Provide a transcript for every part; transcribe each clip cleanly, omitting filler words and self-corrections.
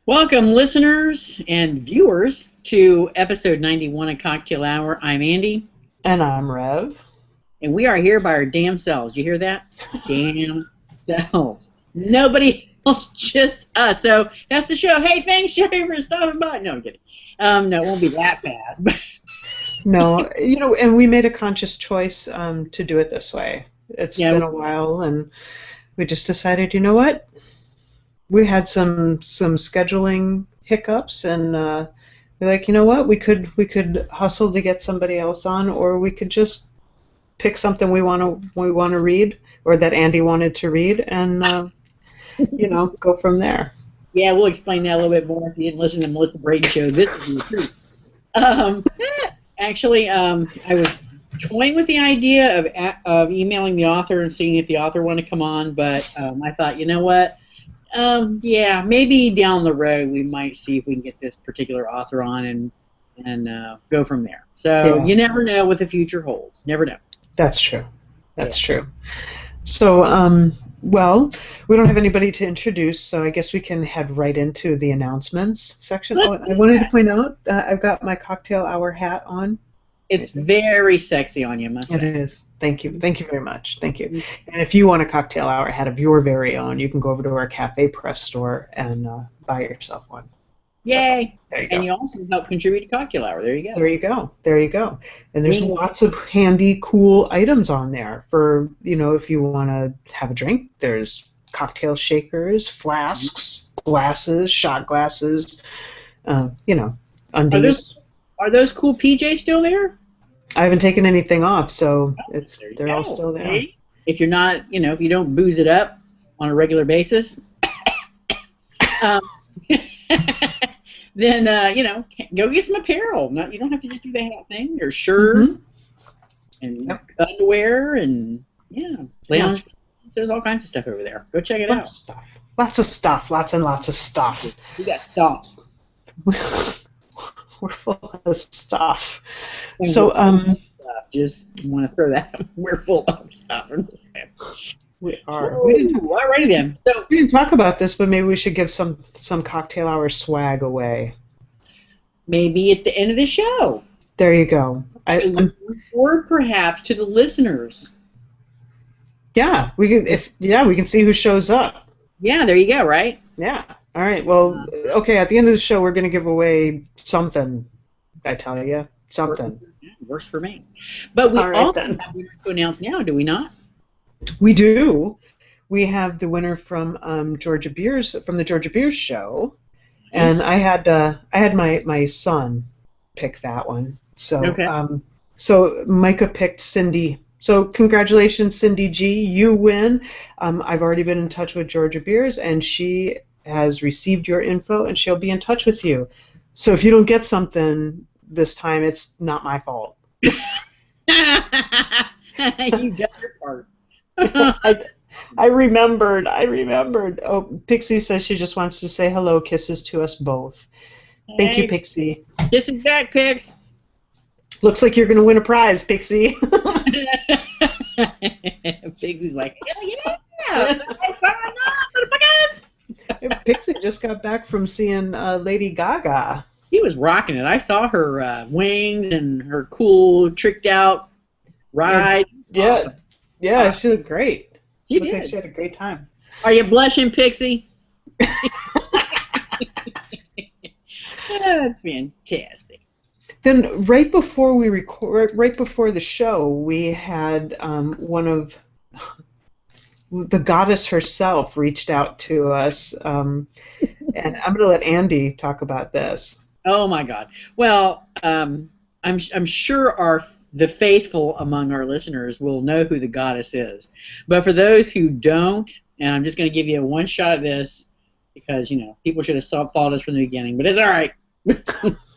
Welcome, listeners and viewers, to episode 91 of Cocktail Hour. I'm Andy, And I'm Rev. and we are here by our damn selves. You hear that? Damn selves. Nobody else, just us. So that's the show. Hey, thanks, Sherry, for stopping by. No, I'm kidding. No, it won't be that fast. No, and we made a conscious choice to do it this way. It's Yeah. been a while, and we just decided, you know what? We had some scheduling hiccups, and we're like, you know what? We could hustle to get somebody else on, or we could just pick something we want to read, or that Andy wanted to read, and go from there. Yeah, we'll explain that a little bit more if you didn't listen to the Melissa Brady show. This is the truth. Um, Actually, I was toying with the idea of emailing the author and seeing if the author wanted to come on, but I thought, you know what? Yeah, maybe down the road we might see if we can get this particular author on and go from there. So Yeah. you never know what the future holds. Never know. That's true. That's true. So, well, we don't have anybody to introduce, so I guess we can head right into the announcements section. Oh, I wanted to point out I've got my cocktail hour hat on. It's very sexy on you, must say. It is. Thank you. Thank you very much. Thank you. And if you want a cocktail hour hat of your very own, you can go over to our Cafe Press store and buy yourself one. Yay! So, there you go. And you also help contribute to Cocktail Hour. There you go. There you go. There you go. And there's Mm. lots of handy, cool items on there for, if you want to have a drink. There's cocktail shakers, flasks, glasses, shot glasses, undies. Are those cool PJs still there? I haven't taken anything off, so they're go. all still there. Hey, if you're not, if you don't booze it up on a regular basis, then go get some apparel. You don't have to just do the hat thing. There's shirts and underwear and lounge. There's all kinds of stuff over there. Go check it out. Lots of stuff. Lots and lots of stuff. We got stomps. We're full of stuff. And So just want to throw that. We're full of stuff. we are. Alrighty then. So We didn't talk about this, but maybe we should give some cocktail hour swag away. maybe at the end of the show, There you go. or perhaps to the listeners. Yeah, we can see who shows up. Yeah, there you go. Right. Yeah. All right. Well, okay. At the end of the show, we're going to give away something. I tell you, something. Works for me. But we All right, also then. have winners to announce now, do we not? We do. We have the winner from the Georgia Beers show, and Nice. I had my son pick that one. So Okay. So Micah picked Cindy. So congratulations, Cindy G. You win. I've already been in touch with Georgia Beers, and she has received your info, and she'll be in touch with you. So if you don't get something this time, it's not my fault. You done your part. I remembered. Oh, Pixie says she just wants to say hello, kisses to us both. Thank you, Pixie. Kissing back, Pix. Looks like you're going to win a prize, Pixie. Pixie's like, hell yeah! Sign up, motherfuckers! Pixie just got back from seeing Lady Gaga. He was rocking it. I saw her wings and her cool, tricked out ride. Yeah, Awesome. yeah, she looked great. She Looked like did. she had a great time. Are you blushing, Pixie? That's fantastic. Then right before we right before the show, we had one of the goddess herself reached out to us, and I'm going to let Andy talk about this. Oh my God. Well, I'm sure the faithful among our listeners will know who the goddess is, but for those who don't, and I'm just going to give you a one shot at this because people should have followed us from the beginning, but it's all right.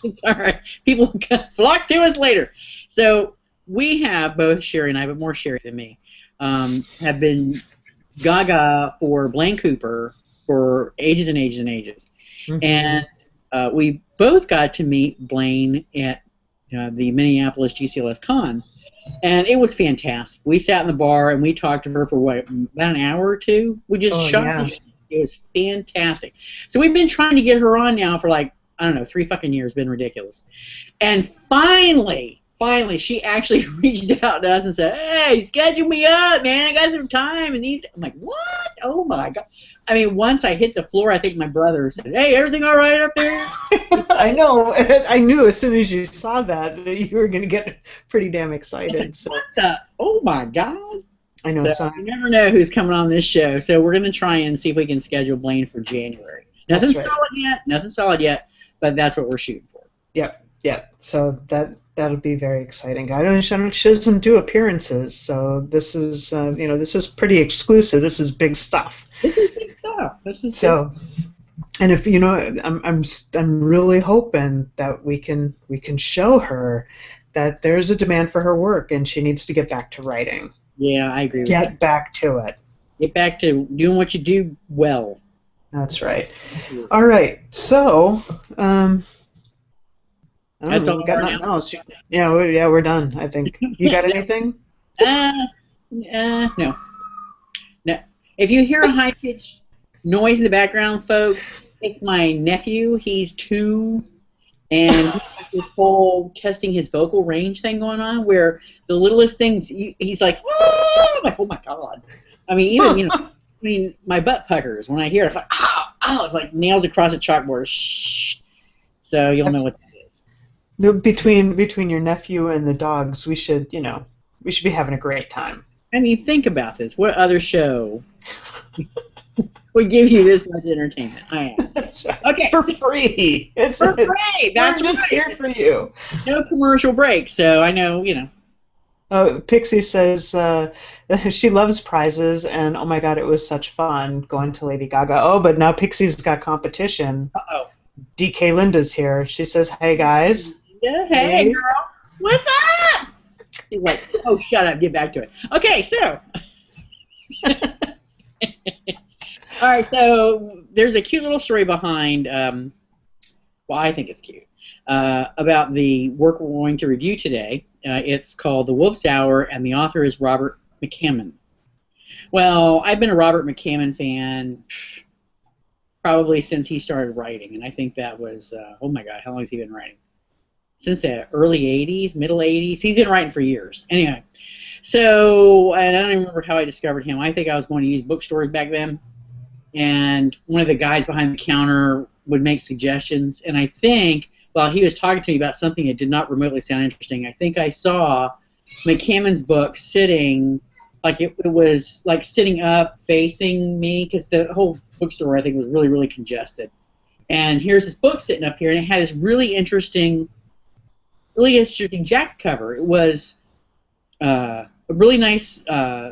It's all right. People can flock to us later. So we have, both Sherry and I, but more Sherry than me, have been gaga for Blaine Cooper for ages and ages and ages. Mm-hmm. And we both got to meet Blaine at the Minneapolis GCLS Con, and it was fantastic. We sat in the bar and we talked to her for about an hour or two. We just shot. It was fantastic. So we've been trying to get her on now for like, I don't know, 3 fucking years. Been ridiculous. And finally, she actually reached out to us and said, "Hey, schedule me up, man. I got some time." And these, I'm like, "What? Oh my god!" I mean, once I hit the floor, I think my brother said, "Hey, everything all right up there?" I know. I knew as soon as you saw that you were going to get pretty damn excited. So. What the? Oh my god! I know. So you never know who's coming on this show. So we're gonna try and see if we can schedule Blaine for January. Nothing solid yet. Nothing solid yet. But that's what we're shooting for. Yep. So that'll be very exciting. She doesn't do appearances, so this is this is pretty exclusive. This is big stuff. This is big stuff. And if I'm really hoping that we can show her that there's a demand for her work and she needs to get back to writing. Yeah, I agree with that. Get back to it. Get back to doing what you do well. That's right. All right. So, that's all. We got nothing else. Yeah, we're done. I think. You got anything? No. If you hear a high-pitched noise in the background, folks, it's my nephew. He's 2, and he's got this whole testing his vocal range thing going on, where the littlest things, he's like, "Oh!" I'm like, "Oh my god!" I mean, even my butt puckers when I hear it. It's like, "Ow, ow!" It's like nails across a chalkboard. Shh. So you'll know what that is. Between your nephew and the dogs, we should be having a great time. I mean, think about this. What other show would give you this much entertainment? I ask. Okay, for free. It's for free. That's just here for you. No commercial break, so I know. Pixie says she loves prizes, and oh my god, it was such fun going to Lady Gaga. Oh, but now Pixie's got competition. Uh-oh. DK Linda's here. She says, "Hey guys." Yeah, hey girl. What's up? He's like, "Oh, shut up. Get back to it." Okay, so. All right, so there's a cute little story behind. Well, I think it's cute. About the work we're going to review today. It's called The Wolf's Hour, and the author is Robert McCammon. Well, I've been a Robert McCammon fan probably since he started writing, and I think that was, oh my god, how long has he been writing? Since the early 80s, middle 80s? He's been writing for years. Anyway, so, and I don't even remember how I discovered him. I think I was going to use bookstores back then, and one of the guys behind the counter would make suggestions, and I think while he was talking to me about something that did not remotely sound interesting, I think I saw McCammon's book sitting, like it was like sitting up facing me, because the whole bookstore I think was really, really congested. And here's this book sitting up here, and it had this really interesting jacket cover. It was a really nice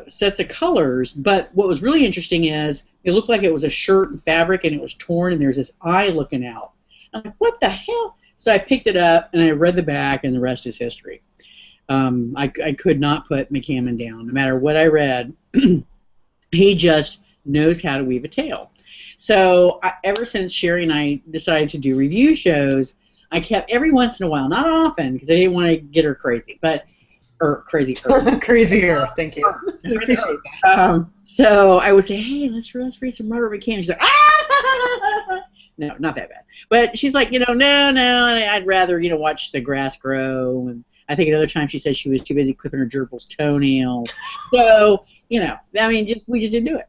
sets of colors, but what was really interesting is it looked like it was a shirt and fabric, and it was torn, and there's this eye looking out. I'm like, what the hell? So I picked it up, and I read the back, and the rest is history. I could not put McCammon down. No matter what I read, he just knows how to weave a tale. So ever since Sherry and I decided to do review shows, I kept every once in a while, not often, because I didn't want to get her crazy, crazier. Thank you. I appreciate that. So I would say, hey, let's read some Robert McCammon. She's like, ah! No, not that bad. But she's like, no, I'd rather, watch the grass grow. And I think another time she said she was too busy clipping her gerbil's toenails. So, I mean, we just didn't do it.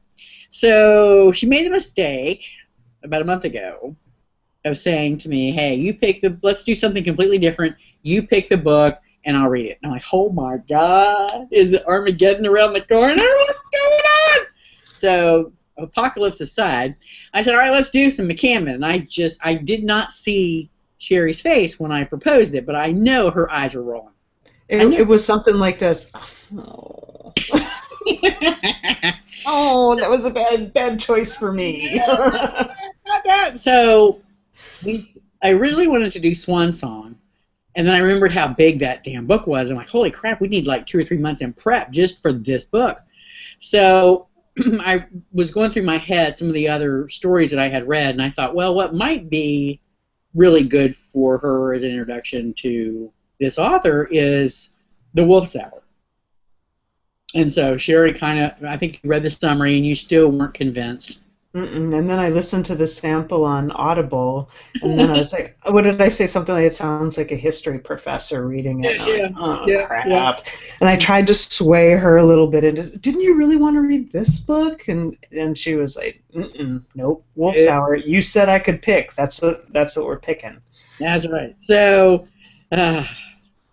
So she made a mistake about a month ago of saying to me, hey, let's do something completely different. You pick the book, and I'll read it. And I'm like, oh my God, is it Armageddon around the corner? What's going on? So, apocalypse aside, I said, all right, let's do some McCammon. And I did not see Sherry's face when I proposed it, but I know her eyes were rolling. It was something like this. Oh. Oh, that was a bad choice for me. Not that. So, I originally wanted to do Swan Song, and then I remembered how big that damn book was. I'm like, holy crap, we need like 2 or 3 months in prep just for this book. So I was going through my head some of the other stories that I had read, and I thought, well, what might be really good for her as an introduction to this author is The Wolf's Hour. And so Sherry I think you read the summary, and you still weren't convinced. Mm-mm. And then I listened to the sample on Audible, and then I was like, what did I say? Something like it sounds like a history professor reading it. And I'm like, Yeah, oh, yeah, yeah. crap. And I tried to sway her a little bit into, didn't you really want to read this book? And she was like, mm-mm, nope, Wolf's Yeah, Hour. You said I could pick. That's what we're picking. that's right. Uh,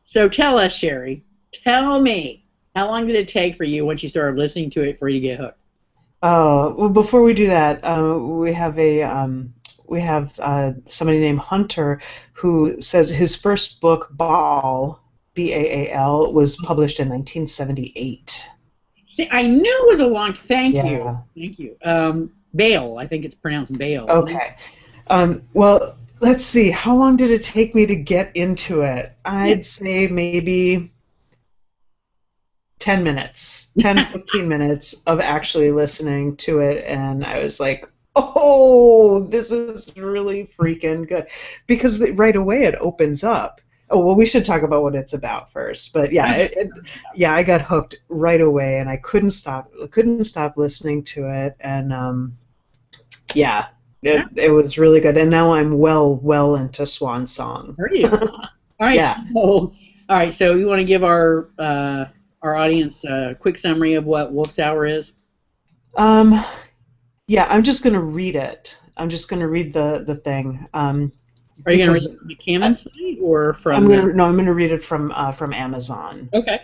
so tell us, Sherry. Tell me, how long did it take for you once you started listening to it for you to get hooked? Well, before we do that, we have somebody named Hunter who says his first book, Baal, Baal, was published in 1978. See, I knew it was a long. Thank you, Yeah. thank you. Bale, I think it's pronounced Bale, isn't it? Okay. Well, let's see. How long did it take me to get into it? I'd say maybe 10 minutes, 10, 15 minutes of actually listening to it. And I was like, oh, this is really freaking good. Because right away it opens up. Oh, well, we should talk about what it's about first. But yeah, yeah, I got hooked right away and I couldn't stop listening to it. And yeah, Yeah, it was really good. And now I'm well into Swan Song. are you? All right, Yeah. so all right, so you want to give our audience a quick summary of what Wolf's Hour is? Um, yeah, I'm just going to read it. I'm just going to read the thing Are you going to read because it from McCammon site or I'm from going the? to no, I'm going to read it from Amazon. Okay.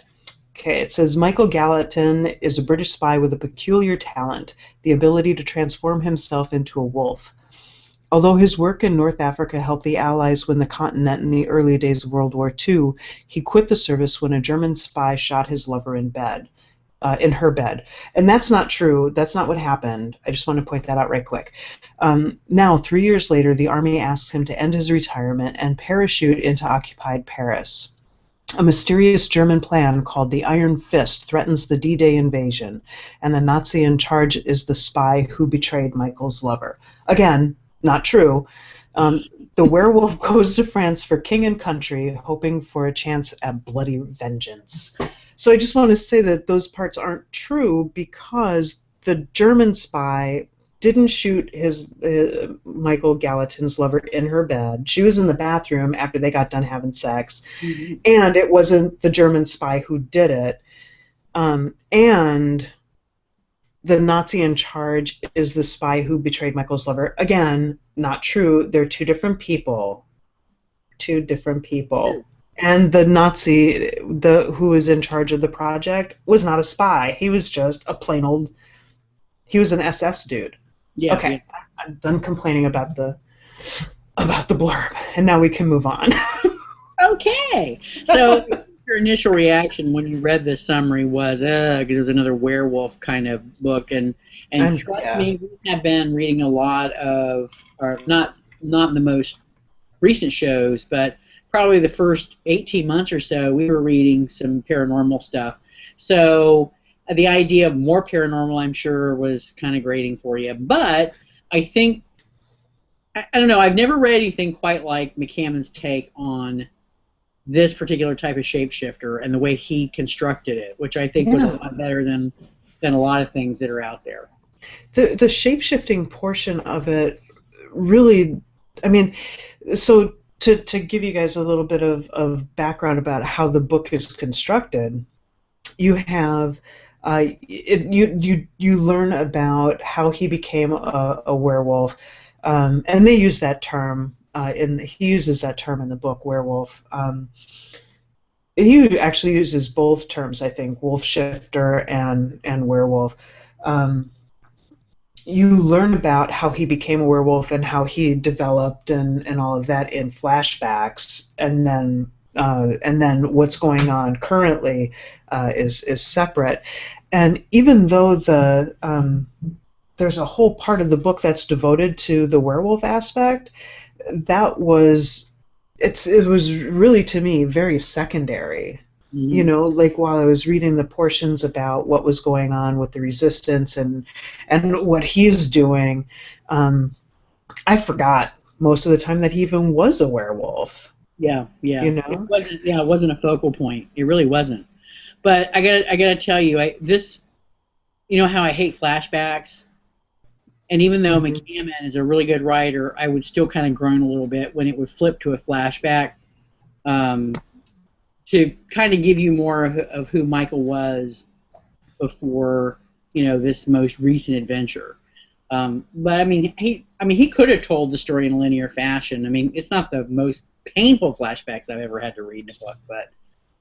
Okay, it says Michael Gallatin is a British spy with a peculiar talent, the ability to transform himself into a wolf. Although his work in North Africa helped the Allies win the continent in the early days of World War II, he quit the service when a German spy shot his lover in her bed. And that's not true. That's not what happened. I just want to point that out right quick. Now, 3 years later, the Army asks him to end his retirement and parachute into occupied Paris. A mysterious German plan called the Iron Fist threatens the D-Day invasion, and the Nazi in charge is the spy who betrayed Michael's lover. Again, not true. Um, the werewolf goes to France for king and country, hoping for a chance at bloody vengeance. So I just want to say that those parts aren't true because the German spy didn't shoot his Michael Gallatin's lover in her bed. She was in the bathroom after they got done having sex, Mhm. and it wasn't the German spy who did it. And the Nazi in charge is the spy who betrayed Michael's lover. Again, not true. They're two different people. Two different people. And the Nazi, who was in charge of the project, was not a spy. He was just a plain old. He was an SS dude. Yeah, Okay, yeah. I'm done complaining about the blurb, and now we can move on. Okay. So your initial reaction when you read this summary was, because it was another werewolf kind of book, and And trust yeah, me, we have been reading a lot of, or not the most recent shows, but probably the first 18 months or so, we were reading some paranormal stuff. So the idea of more paranormal, I'm sure, was kind of grating for you. But I think, I don't know, I've never read anything quite like McCammon's take on this particular type of shapeshifter and the way he constructed it, which I think was a yeah. lot better than a lot of things that are out there. The shape shifting portion of it really, I mean, so to give you guys a little bit of background about how the book is constructed, you have you learn about how he became a werewolf, and they use that term he uses that term in the book, werewolf. He actually uses both terms, I think, wolf shifter and werewolf. Um, you learn about how he became a werewolf and how he developed and all of that in flashbacks, and then what's going on currently is separate. And even though there's a whole part of the book that's devoted to the werewolf aspect, that was it was really, to me, very secondary. Mm-hmm. Like while I was reading the portions about what was going on with the resistance and what he's doing, I forgot most of the time that he even was a werewolf. Yeah, yeah. You know? It wasn't a focal point. It really wasn't. But I gotta tell you, this, you know how I hate flashbacks. And even though Hmm. McCammon is a really good writer, I would still kind of groan a little bit when it would flip to a flashback, um, to kind of give you more of who Michael was before, this most recent adventure. But I mean, he could have told the story in a linear fashion. I mean, it's not the most painful flashbacks I've ever had to read in a book, but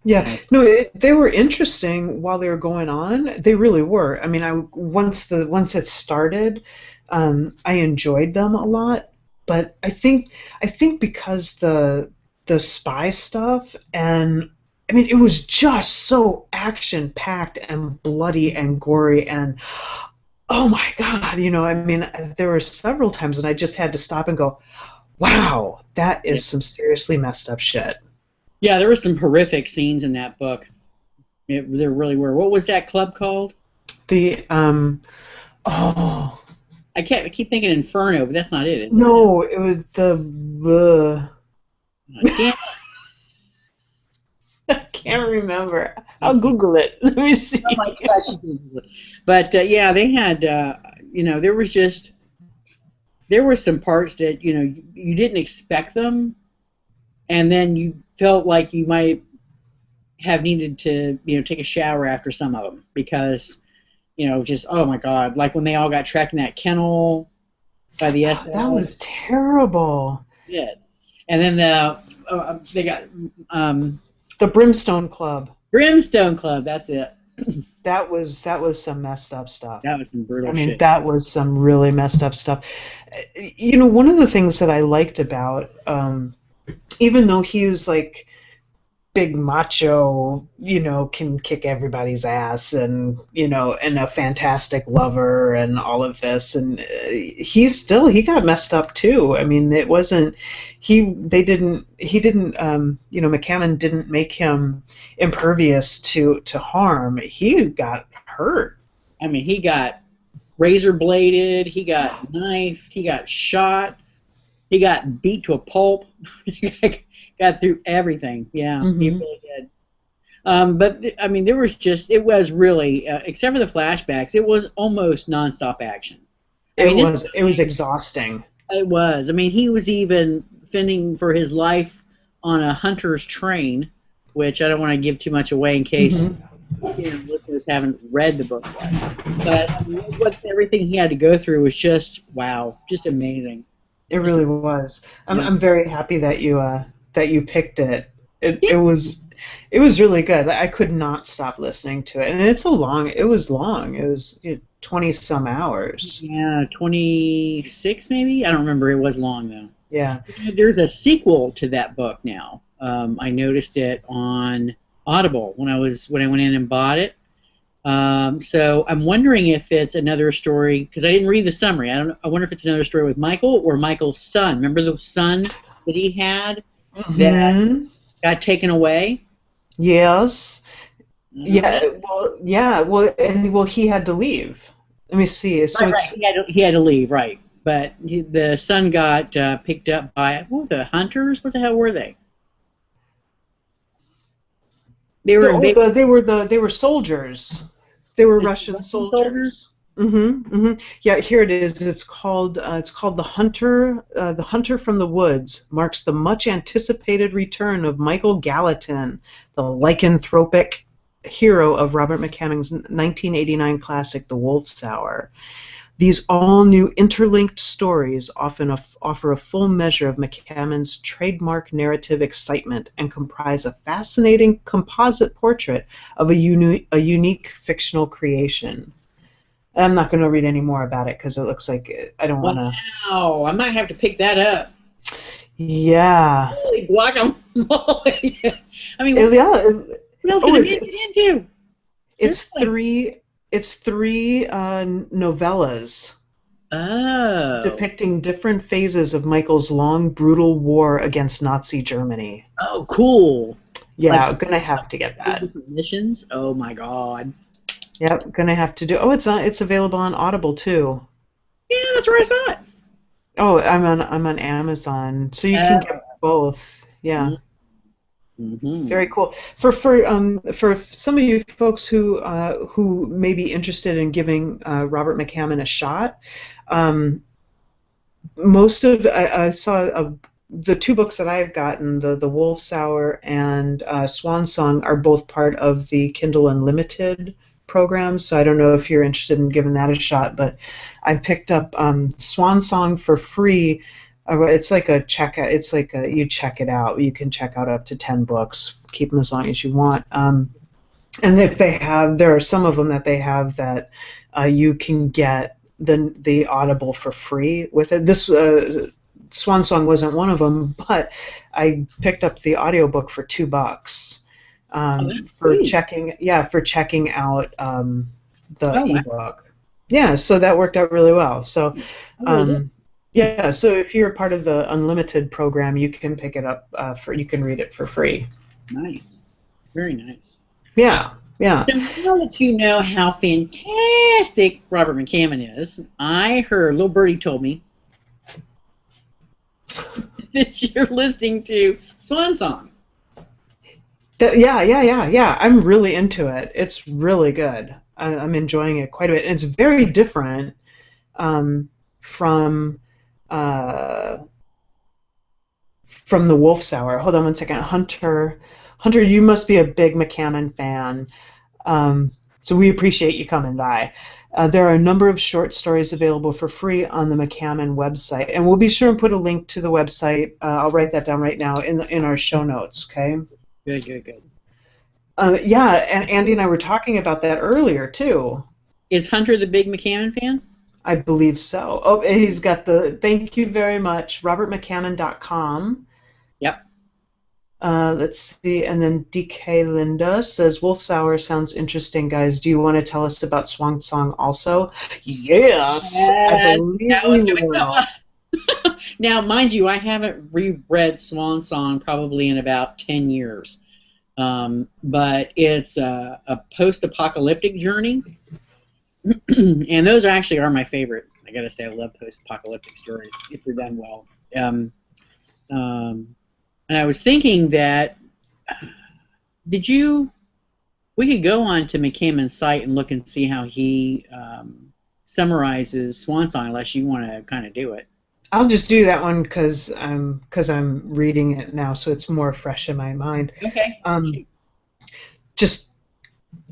you Yeah, know, no, they were interesting while they were going on. They really were. I mean, once it started, I enjoyed them a lot. But I think because the spy stuff, and I mean, it was just so action packed and bloody and gory, and oh my God, I mean, there were several times, and I just had to stop and go, wow, that yeah, is some seriously messed up shit. yeah, there were some horrific scenes in that book. There really were. What was that club called? The oh. I keep thinking Inferno, but that's not it, is it? No, it was Damn. I can't remember. I'll Okay. Google it. Let me Oh my see. gosh. But yeah, they had. There were some parts that you didn't expect them, and then you felt like you might have needed to take a shower after some of them because just oh my god, like when they all got trapped in that kennel by the That SS. was terrible. Yeah, and then they got um, The Brimstone Club. Brimstone Club. That's it. That was some messed up stuff. That was some I brutal mean, shit. that was some really messed up stuff. One of the things that I liked about, even though he was like big macho, can kick everybody's ass, and a fantastic lover and all of this, and he got messed up too. I mean, it wasn't he didn't McCammon didn't make him impervious to harm. He got hurt. I mean, he got razor bladed, he got knifed, he got shot, he got beat to a pulp, he got through everything. Yeah, he Hmm. really did. But I mean, it was really, except for the flashbacks, it was almost nonstop action. I It mean, this was it was exhausting. it was. I mean, he was even fending for his life on a hunter's train, which I don't want to give too much away in case Hmm. listeners haven't read the book yet. But I mean, everything he had to go through was just wow, just amazing. It Just really was. I'm yeah, I'm very happy that you picked it. It yeah, it was it was really good. I could not stop listening to it, and it was long. It was 20 some hours. yeah, 26 maybe. I don't remember. It was long though. Yeah. There's a sequel to that book now. I noticed it on Audible when I went in and bought it. So I'm wondering if it's another story because I didn't read the summary. I wonder if it's another story with Michael or Michael's son. Remember the son that he had that Hmm. got taken away? Yes. I don't know. Yeah. Well. Yeah. Well, he had to leave. Let me see. So Right, right. it's He had to leave, right? But the son got picked up by what were the hunters? What the hell were they? They were invading they were soldiers. They were the Russian Russian soldiers. soldiers. Yeah, here it is. It's called the Hunter. The Hunter from the Woods marks the much anticipated return of Michael Gallatin, the lycanthropic hero of Robert McCammon's 1989 classic, The Wolf's Hour. These all-new interlinked stories offer a full measure of McCammon's trademark narrative excitement and comprise a fascinating composite portrait of a unique fictional creation. I'm not going to read any more about it because it looks like I don't want to. Wow, I might have to pick that up. Yeah. Holy guacamole! I mean, Yeah. what else can Oh, a it's man it's get into? it's Seriously. three novellas Oh. depicting different phases of Michael's long, brutal war against Nazi Germany. Oh, cool. Yeah, Like I'm gonna have to get three that. different missions. Oh my god. Yep, gonna have to do. Oh, it's available on Audible too. Yeah, that's where I saw it. Oh, I'm on Amazon, so you can Oh. get both. Yeah, Mm-hmm. very cool. For some of you folks who may be interested in giving Robert McCammon a shot, Um, most of I saw the two books that I've gotten, the Wolf's Hour and Swan Song, are both part of the Kindle Unlimited program. So I don't know if you're interested in giving that a shot, but I picked up Swan Song for free. It's like a checkout. It's like you check it out. You can check out up to 10 books. Keep them as long as you want. And if they have, there are some of them that they have that you can get the Audible for free with it. This Swan Song wasn't one of them, but I picked up the audiobook for $2 Oh, that's for sweet. checking out the Oh, wow. ebook. Yeah, so that worked out really well. So I really did. um, yeah, so if you're part of the unlimited program, you can pick it up you can read it for free. Nice. Very nice. Yeah, yeah. So now that you know how fantastic Robert McCammon is, I heard, little birdie told me that you're listening to Swan Song. Yeah. I'm really into it. It's really good. I'm enjoying it quite a bit. And it's very different um, from uh, from the Wolf's Hour. Hold on one second, Hunter, you must be a big McCammon fan. So we appreciate you coming by. There are a number of short stories available for free on the McCammon website, and we'll be sure and put a link to the website. I'll write that down right now in our show notes. Okay. Good, good, good. Yeah, and Andy and I were talking about that earlier too. Is Hunter the big McCammon fan? I believe so. Oh, and he's got the thank you very much, robertmccammon.com. Yep. Let's see, and then DK Linda says Wolf's Hour sounds interesting, guys. Do you want to tell us about Swan Song also? Yes, I believe Now we it's going to come will. up. Now, mind you, I haven't reread Swan Song probably in about 10 years. But it's a post-apocalyptic journey, and those actually are my favorite. I gotta say, I love post-apocalyptic stories if they're done well. Um, and I was thinking that did you? We could go on to McCammon's site and look and see how he summarizes Swan Song, unless you want to kind of do it. I'll just do that one because I'm reading it now, so it's more fresh in my mind. Okay. Um, just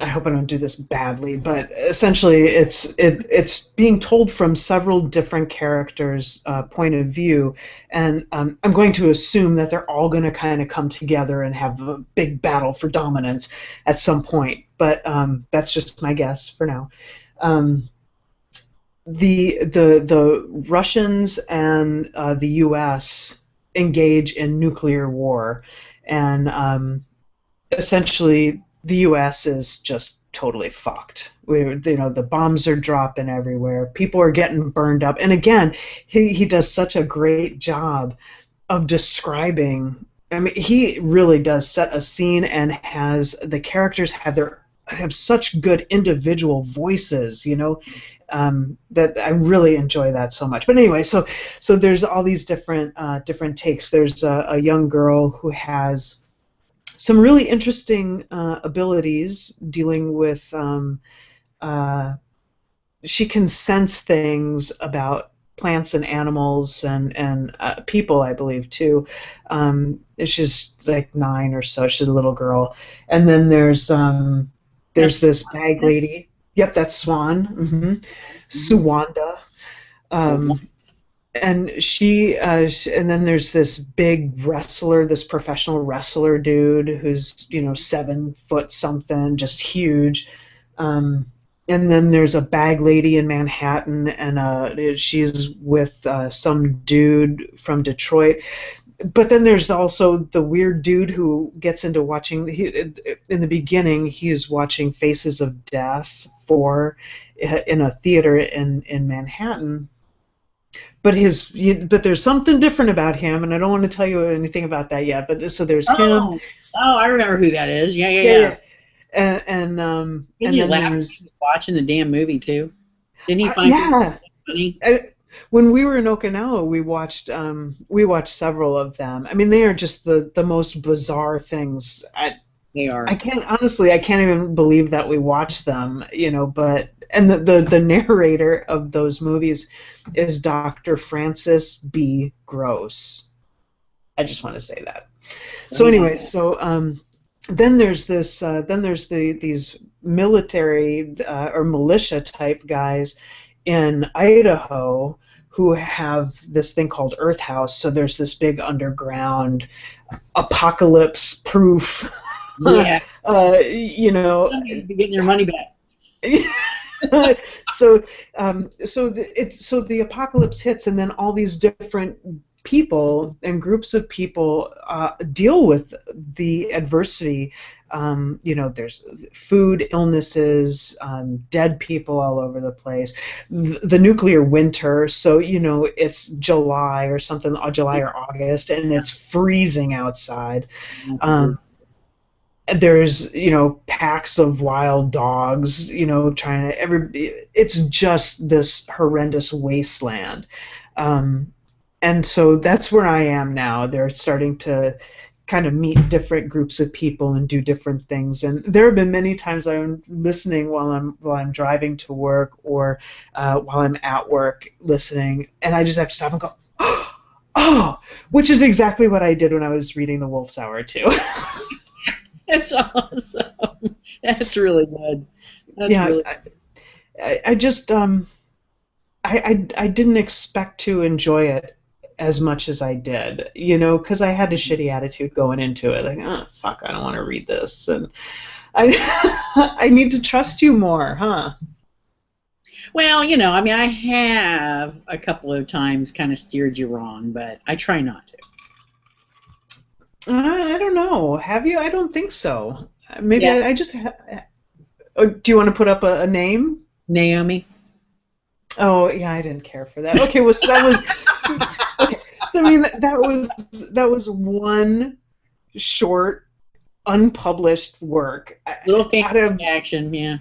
I hope I don't do this badly, but essentially it's being told from several different characters' point of view, and I'm going to assume that they're all going to kind of come together and have a big battle for dominance at some point. But that's just my guess for now. Um, the Russians and the U.S. engage in nuclear war, and essentially the U.S. is just totally fucked. The bombs are dropping everywhere. People are getting burned up. And again, he does such a great job of describing. I mean, he really does set a scene and has the characters have such good individual voices. That I really enjoy that so much. But anyway, so there's all these different takes. There's a young girl who has some really interesting abilities dealing with she can sense things about plants and animals and people, I believe, too. She's like 9 or so. She's a little girl. And then there's That's this bag lady. Yep, that's Swan. Suwanda. Um, and and then there's this big wrestler, this professional wrestler dude who's 7 foot something, just huge. And then there's a bag lady in Manhattan, and she's with some dude from Detroit. But then there's also the weird dude who gets into watching. In the beginning, he's watching Faces of Death in a theater in Manhattan. But there's something different about him, and I don't want to tell you anything about that yet. But so there's him. oh, oh, I remember who that is. Yeah, yeah, Yeah, yeah. yeah. And Didn't he then laugh when he there's was watching the damn movie too? Didn't he find people yeah. funny? When we were in Okinawa, we watched several of them. I mean, they are just the most bizarre things. They are. I can't even believe that we watched them. But And the narrator of those movies is Dr. Francis B. Gross. I just want to say that. So anyway, so then there's this these military or militia type guys in Idaho who have this thing called Earth House. So there's this big underground apocalypse proof. Yeah. You know, You're getting your money back. so the apocalypse hits, and then all these different people and groups of people deal with the adversity. You know, there's food, illnesses, dead people all over the place, the nuclear winter. So, you know, it's July or something, July or August, and it's freezing outside. There's, you know, packs of wild dogs, you know, it's just this horrendous wasteland. And so that's where I am now. They're starting to kind of meet different groups of people and do different things. And there have been many times I'm listening while I'm driving to work, or while I'm at work listening, and I just have to stop and go, oh, which is exactly what I did when I was reading The Wolf's Hour too. That's awesome. That's really good. That's yeah, really... I just I didn't expect to enjoy it as much as I did, you know, because I had a shitty attitude going into it, like, oh fuck, I don't want to read this, and I need to trust you more, huh? Well, you know, I mean, I have a couple of times kind of steered you wrong, but I try not to. I don't know. Have you? I don't think so. Maybe Yeah. I just. Oh, do you want to put up a name? Naomi. Oh yeah, I didn't care for that. Okay, well, so that was. Okay, so I mean that was one short, unpublished work. Little fan action, yeah.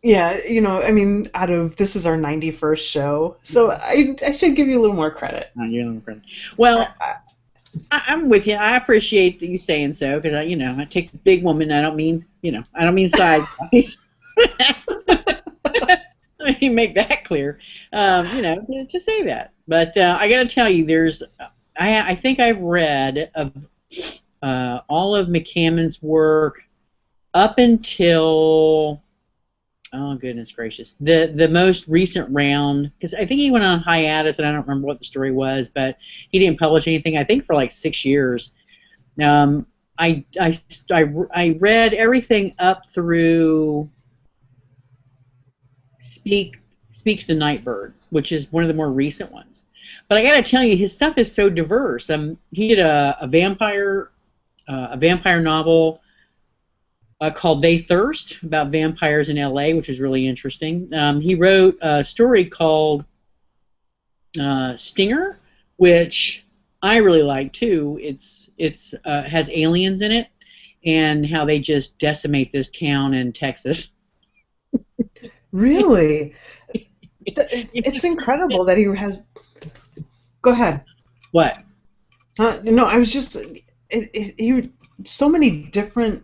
Yeah, you know, I mean, this is our 91st show, so I should give you a little more credit. You're a little credit. Well. I'm with you. I appreciate you saying so, because you know, it takes a big woman. I don't mean side guys. Let me make that clear. You know, to say that. But I got to tell you, I think I've read of all of McCammon's work up until, oh goodness gracious, the most recent round, because I think he went on hiatus, and I don't remember what the story was, but he didn't publish anything, I think, for like 6 years. I read everything up through Speaks the Nightbird, which is one of the more recent ones. But I got to tell you, his stuff is so diverse. He did a vampire novel called They Thirst, about vampires in LA, which is really interesting. He wrote a story called Stinger, which I really like too. It's has aliens in it, and how they just decimate this town in Texas. Really? It's incredible that he has... Go ahead. What? No, I was just... so many different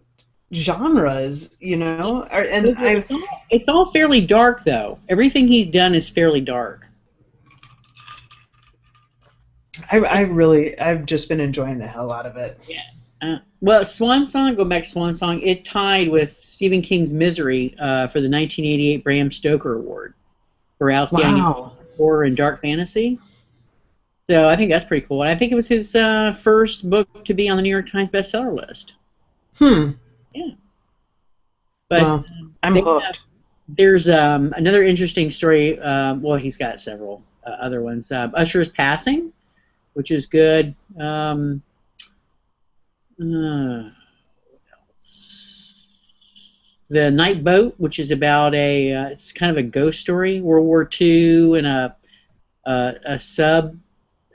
genres, you know, and it's all fairly dark, though. Everything he's done is fairly dark. I've just been enjoying the hell out of it. Yeah. Well, Swan Song, going back to Swan Song, it tied with Stephen King's Misery for the 1988 Bram Stoker Award for outstanding horror and dark fantasy. So I think that's pretty cool. And I think it was his first book to be on the New York Times bestseller list. Yeah. But well, I'm hooked. There's another interesting story. Well, he's got several other ones. Usher's Passing, which is good. What else? The Night Boat, which is about it's kind of a ghost story, World War II, and a sub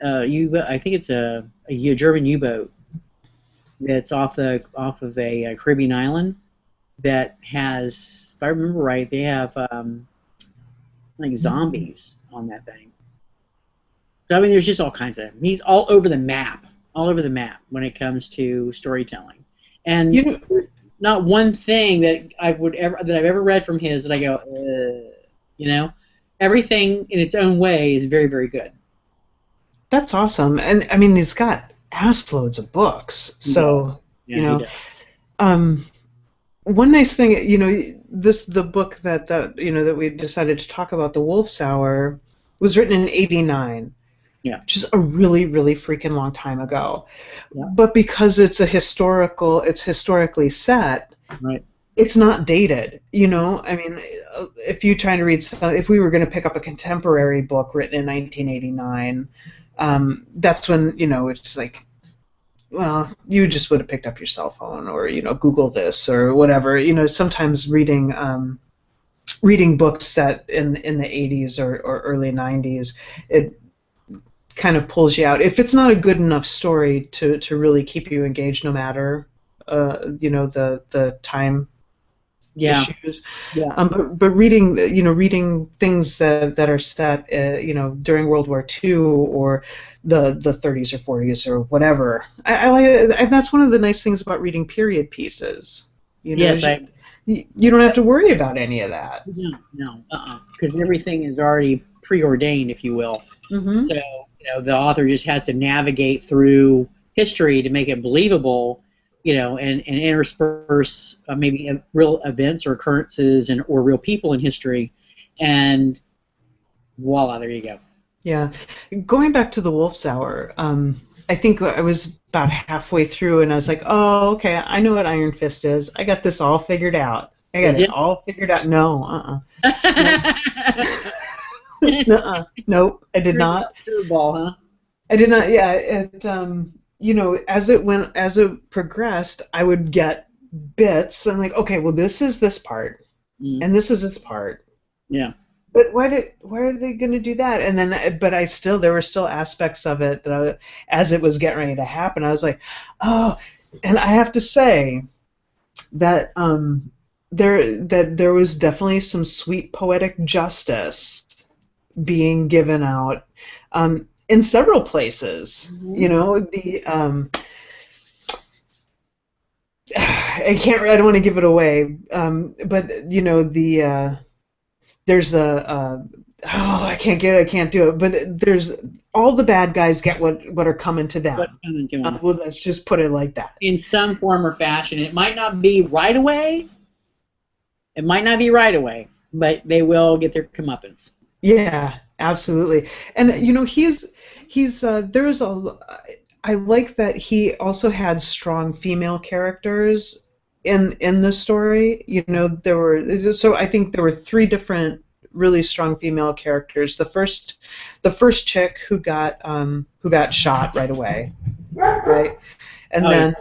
U-boat. I think it's a German U-boat that's off of a Caribbean island that has, if I remember right, they have like zombies on that thing. So I mean, there's just all kinds of. He's all over the map when it comes to storytelling, and there's not one thing that I've ever read from his that I go, You know, everything in its own way is very, very good. That's awesome. And I mean, he's got ass loads of books. He does. So, you Yeah, he know, does. um, one nice thing, the book that we decided to talk about, The Wolf's Hour, was written in '89, Yeah, which is a really, really freaking long time ago. yeah, But because it's historically set, right. it's not dated. I mean, if you trying to read, if we were going to pick up a contemporary book written in 1989, that's when it's like, well, you just would have picked up your cell phone or Google this or whatever. Sometimes reading books set in the 80s or early 90s, it kind of pulls you out if it's not a good enough story to really keep you engaged, no matter the time Yeah, issues. yeah, But reading things that are set during World War II or the 30s or 40s or whatever. I like it, and that's one of the nice things about reading period pieces. yes. Is you don't have to worry about any of that. No, no, because everything is already preordained, if you will. Hmm. So, the author just has to navigate through history to make it believable, and intersperse maybe real events or occurrences or real people in history, and voila, there you go. Yeah. Going back to the Wolf's Hour, I think I was about halfway through and I was like, oh, okay, I know what Iron Fist is. I got this all figured out. I got Did it you? all figured out. No, no, nuh-uh. Nope, I did not. Curveball, huh? I did not. Yeah, as it progressed, I would get bits. I'm like, okay, well, this is this part, Mm, and this is this part. yeah. But why are they going to do that? And then, but there were still aspects of it that as it was getting ready to happen, I was like, oh, and I have to say that there was definitely some sweet poetic justice being given out in several places. Hmm. I don't want to give it away, but there's I can't do it, but there's all the bad guys get what are coming to What's them. coming to him? Well, let's just put it like that. In some form or fashion. It might not be right away. It might not be right away, but they will get their comeuppance. Yeah, absolutely. And he's there's a I like that he also had strong female characters in the story. I think there were three different really strong female characters. The first chick who got shot right away, right? And Oh yeah, then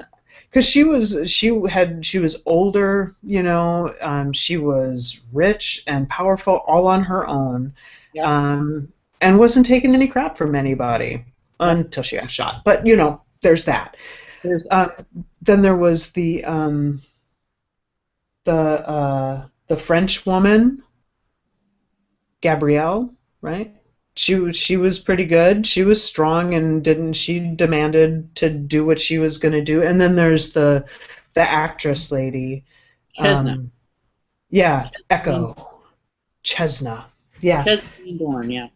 because she was older, she was rich and powerful all on her own, yep, um, and wasn't taking any crap from anybody yep. until she got shot. But there's that. There's Um, then there was the French woman, Gabrielle, right? She was pretty good. She was strong and didn't she demanded to do what she was going to do. And then there's the actress lady. Chesna. Um, yeah, Echo Chesna. Yeah, Chesna Van Dorn, yeah.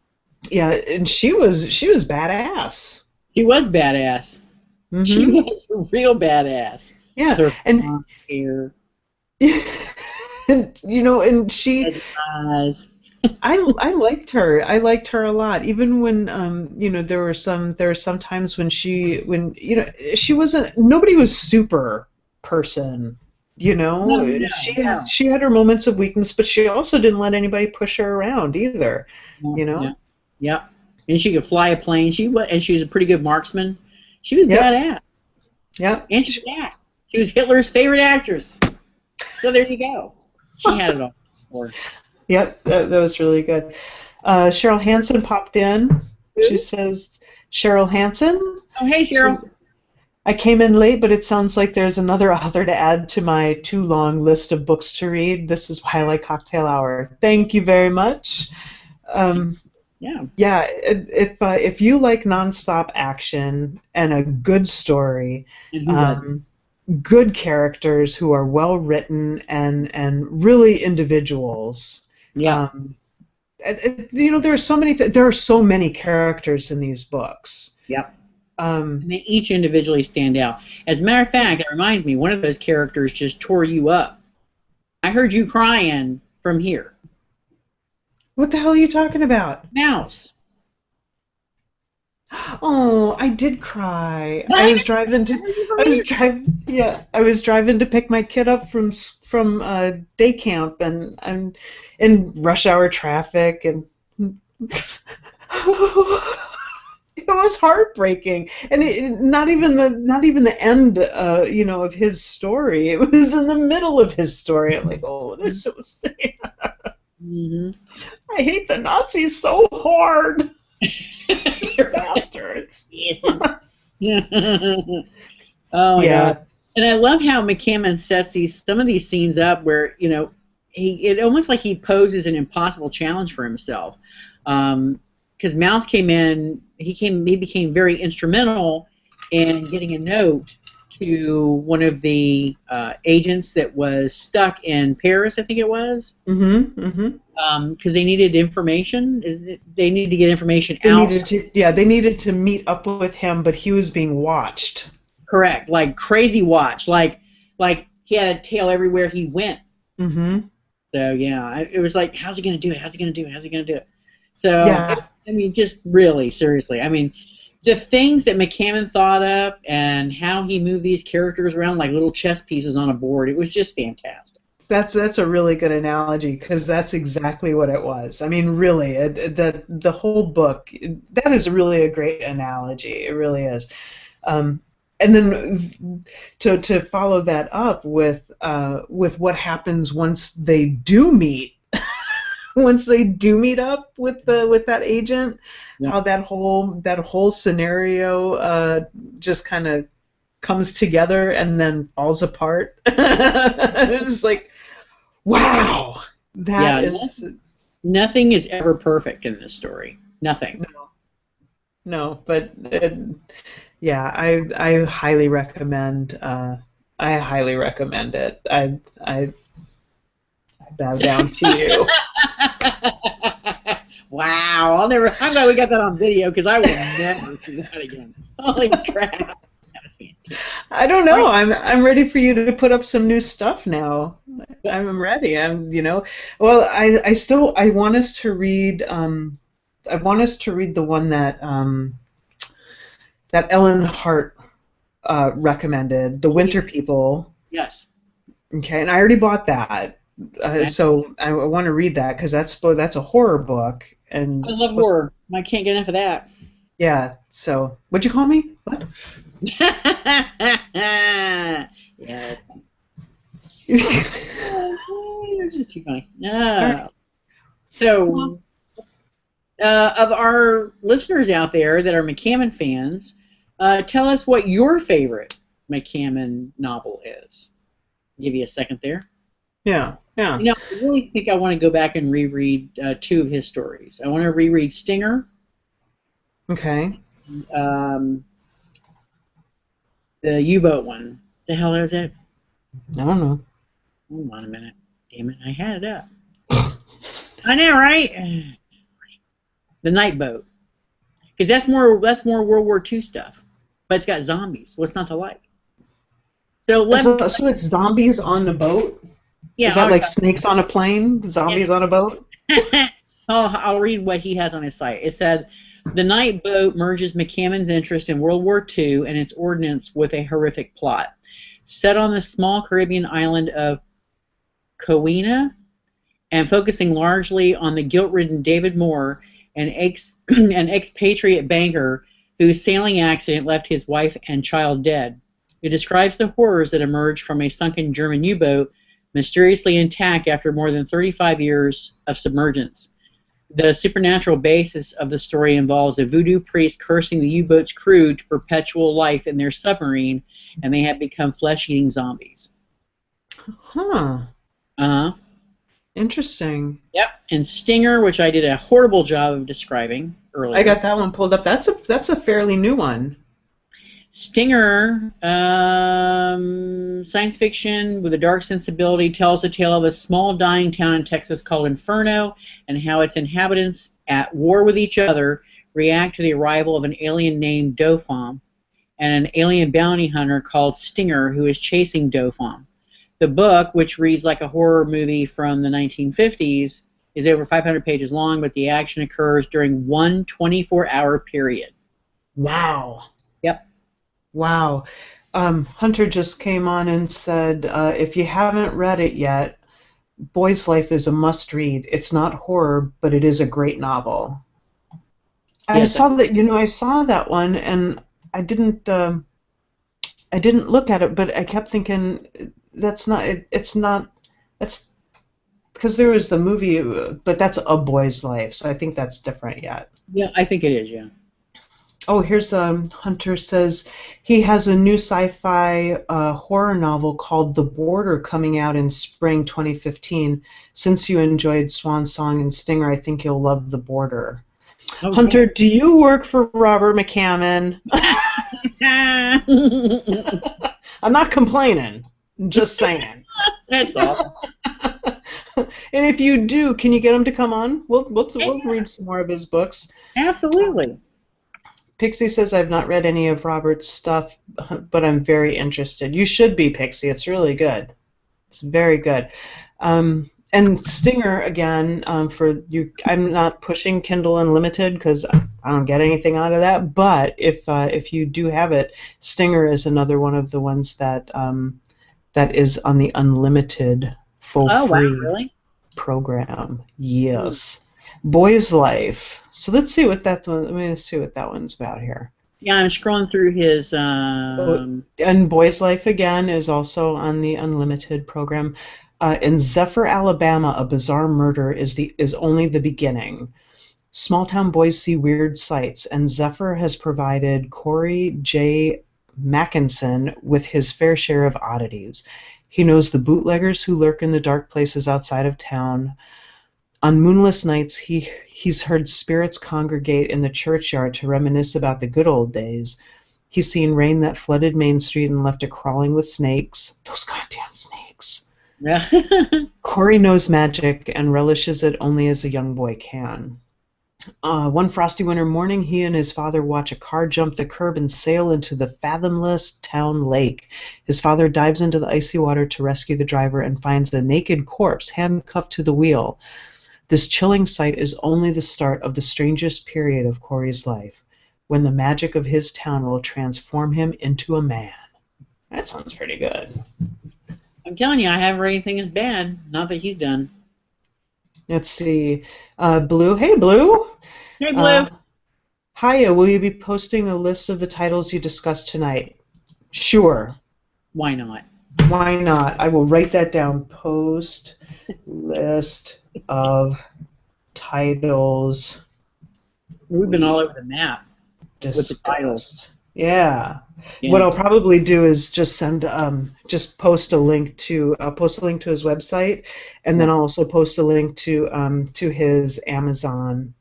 yeah, and she was badass. She was badass. She Hmm. was real badass. Yeah, With her and blonde hair, and red eyes. I liked her. I liked her a lot. Even when there were some times when she wasn't nobody was super person. No, no, She had her moments of weakness, but she also didn't let anybody push her around either. no, You no. know? Yep. And she could fly a plane. She was a pretty good marksman. She was Yep. badass. Yep. And she could act. She was Hitler's favorite actress. So there you go. She had it all. Or Yep. That was really good. Cheryl Hansen popped in. She who? says, Cheryl Hansen. Oh, hey, She Cheryl. I came in late, but it sounds like there's another author to add to my too long list of books to read. This is why I like Cocktail Hour. Thank you very much. Um, Yeah. yeah, if you like nonstop action and a good story, And who doesn't? um, good characters who are well written and really individuals, Yeah. um, you know, there are so many. There are so many characters in these books. Yep. Um, And they each individually stand out. As a matter of fact, it reminds me, one of those characters just tore you up. I heard you crying from here. what the hell are you talking about? Mouse. Oh, I did cry. I heard you from here. I was driving to pick my kid up from day camp, and I'm in rush hour traffic, and it was heartbreaking. And not even the end, you know, of his story. It was in the middle of his story. I'm like, oh, this is so sad. Mm-hmm. I hate the Nazis so hard. You're bastards. Yes. Oh my Yeah. God. And I love how McCammon sets some of these scenes up where, you know, it almost like he poses an impossible challenge for himself. Because Mouse came in, he became very instrumental in getting a note to one of the agents that was stuck in Paris, I think it was. Mm-hmm. Mm-hmm. Because they needed information. They needed to get information out. They needed to meet up with him, but he was being watched. Correct, like crazy watch, like he had a tail everywhere he went. Mm-hmm. So yeah, it was like, how's he gonna do it? How's he gonna do it? How's he gonna do it? So Yeah. I mean, just really seriously, I mean, the things that McCammon thought up and how he moved these characters around like little chess pieces on a board, it was just fantastic. That's a really good analogy, because that's exactly what it was. I mean, really, the whole book, that is really a great analogy. It really is. And then to follow that up with what happens once they do meet, once they do meet up with that agent, Yeah. how that whole scenario just kind of comes together and then falls apart. It's like, wow, that is nothing is ever perfect in this story. Nothing. no, but yeah, I highly recommend. I highly recommend it. I bow down to you. Wow, I'm glad we got that on video, because I will never see that again. Holy crap. I don't know. I'm ready for you to put up some new stuff now. I'm ready. Well, I want us to read. I want us to read the one that Ellen Hart recommended, The Winter People. Yes. Okay, and I already bought that. Okay. So I want to read that, because that's a horror book, and I love horror. I can't get enough of that. Yeah. So what'd you call me? What? Yeah. You're just too funny. No. So, of our listeners out there that are McCammon fans, tell us what your favorite McCammon novel is. Give you a second there. Yeah. Yeah. You know, I really think I want to go back and reread two of his stories. I want to reread Stinger. Okay. The U-boat one. The hell was that? I don't know. Hold on a minute. Damn it, I had it up. I know, right? The Night Boat. Because that's more World War II stuff. But it's got zombies. What's not to like? So it's zombies on the boat? Yeah. Is that like snakes on a plane? Zombies on a boat? I'll read what he has on his site. It said, the Night Boat merges McCammon's interest in World War II and its ordnance with a horrific plot. Set on the small Caribbean island of Coena and focusing largely on the guilt-ridden David Moore, an expatriate banker whose sailing accident left his wife and child dead. It describes the horrors that emerged from a sunken German U-boat mysteriously intact after more than 35 years of submergence. The supernatural basis of the story involves a voodoo priest cursing the U-boat's crew to perpetual life in their submarine, and they have become flesh-eating zombies. Huh. Uh-huh. Interesting. Yep. And Stinger, which I did a horrible job of describing earlier. I got that one pulled up. That's a fairly new one. Stinger, science fiction with a dark sensibility, tells the tale of a small dying town in Texas called Inferno and how its inhabitants, at war with each other, react to the arrival of an alien named Dauphin and an alien bounty hunter called Stinger who is chasing Dauphin. The book, which reads like a horror movie from the 1950s, is over 500 pages long, but the action occurs during one 24-hour period. Wow. Yep. Wow. Hunter just came on and said, if you haven't read it yet, Boy's Life is a must-read. It's not horror, but it is a great novel. I saw that one, and I didn't look at it, but I kept thinking it's because there was the movie, but that's A Boy's Life, so I think that's different yet. Yeah, I think it is, yeah. Oh, here's Hunter says he has a new sci-fi horror novel called The Border coming out in spring 2015. Since you enjoyed Swan Song and Stinger, I think you'll love The Border. Okay. Hunter, do you work for Robert McCammon? I'm not complaining. I'm just saying. That's awesome. And if you do, can you get him to come on? We'll read some more of his books. Absolutely. Pixie says, I've not read any of Robert's stuff, but I'm very interested. You should be, Pixie. It's really good. It's very good. And Stinger, again, for you, I'm not pushing Kindle Unlimited because I don't get anything out of that, but if you do have it, Stinger is another one of the ones that that is on the Unlimited full free program. Yes. Boy's Life. So let's see what that one. Let me see what that one's about here. Yeah, I'm scrolling through his. And Boy's Life again is also on the Unlimited program. In Zephyr, Alabama, a bizarre murder is only the beginning. Small-town boys see weird sights, and Zephyr has provided Corey J. Mackinson with his fair share of oddities. He knows the bootleggers who lurk in the dark places outside of town. On moonless nights, he's heard spirits congregate in the churchyard to reminisce about the good old days. He's seen rain that flooded Main Street and left it crawling with snakes. Those goddamn snakes. Yeah. Corey knows magic and relishes it only as a young boy can. One frosty winter morning, he and his father watch a car jump the curb and sail into the fathomless town lake. His father dives into the icy water to rescue the driver and finds a naked corpse handcuffed to the wheel. This chilling sight is only the start of the strangest period of Corey's life, when the magic of his town will transform him into a man. That sounds pretty good. I'm telling you, I haven't read anything as bad. Not that he's done. Let's see. Blue. Hey, Blue. Hey, Blue. Hiya, will you be posting a list of the titles you discussed tonight? Sure. Why not? Why not? I will write that down. Post list of titles. We've been all over the map discussed. With the titles. Yeah. What I'll probably do is just send, just post a link to, I'll post a link to his website, and then I'll also post a link to his Amazon